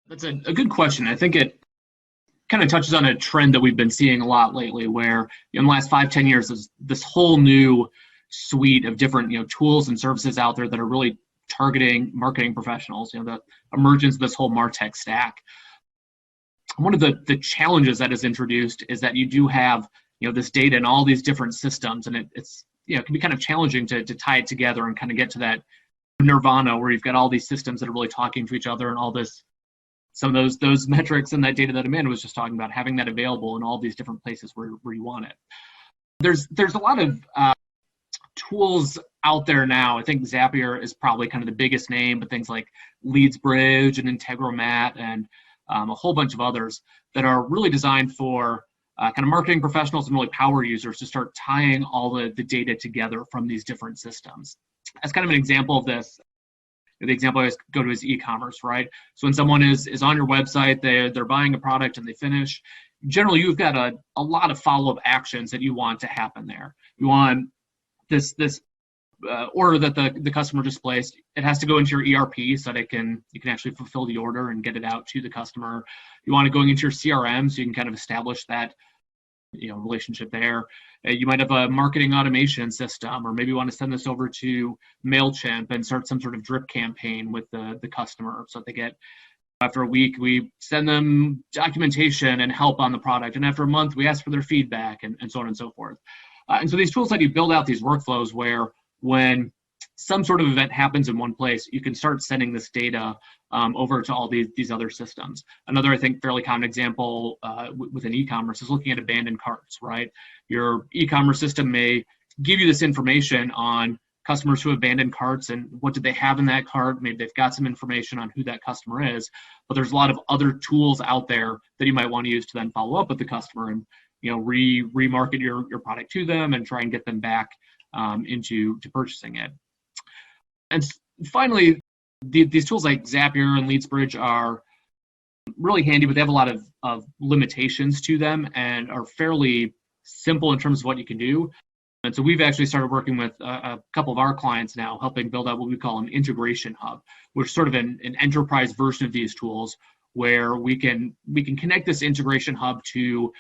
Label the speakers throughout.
Speaker 1: That's a good question. I think it kind of touches on a trend that we've been seeing a lot lately, where in the last 5, 10 years, there's this whole new suite of different tools and services out there that are really targeting marketing professionals. The emergence of this whole MarTech stack. One of the challenges that is introduced is that you do have this data in all these different systems, and it's it can be kind of challenging to tie it together and kind of get to that nirvana where you've got all these systems that are really talking to each other and all this. Some of those metrics and that data that Amanda was just talking about, having that available in all these different places where you want it. There's a lot of tools out there now. I think Zapier is probably kind of the biggest name, but things like LeadsBridge and Integromat and a whole bunch of others that are really designed for kind of marketing professionals and really power users to start tying all the data together from these different systems. As kind of an example of this, the example I always go to is e-commerce, right? So when someone is on your website, they're buying a product and they finish, generally you've got a lot of follow-up actions that you want to happen there. You want this order that the customer just placed, it has to go into your ERP so that you can actually fulfill the order and get it out to the customer. You want it going into your CRM so you can kind of establish that relationship there. You might have a marketing automation system, or maybe you want to send this over to MailChimp and start some sort of drip campaign with the customer so that they get, after a week, we send them documentation and help on the product. And after a month, we ask for their feedback and so on and so forth. And so these tools let you build out these workflows where when some sort of event happens in one place, you can start sending this data over to all these other systems. Another, I think, fairly common example within e-commerce is looking at abandoned carts, right? Your e-commerce system may give you this information on customers who abandoned carts and what did they have in that cart. Maybe they've got some information on who that customer is, but there's a lot of other tools out there that you might want to use to then follow up with the customer and remarket your product to them and try and get them back into purchasing it. And finally, these tools like Zapier and LeadsBridge are really handy, but they have a lot of limitations to them and are fairly simple in terms of what you can do. And so we've actually started working with a couple of our clients now, helping build out what we call an integration hub, which is sort of an enterprise version of these tools where we can connect this integration hub to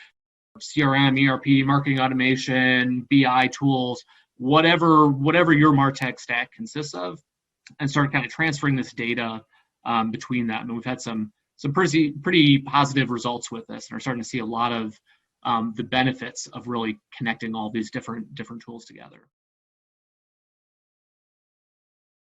Speaker 1: CRM, ERP, marketing automation, BI tools, whatever your MarTech stack consists of, and start kind of transferring this data between them. And we've had some pretty positive results with this, and are starting to see a lot of the benefits of really connecting all these different tools together.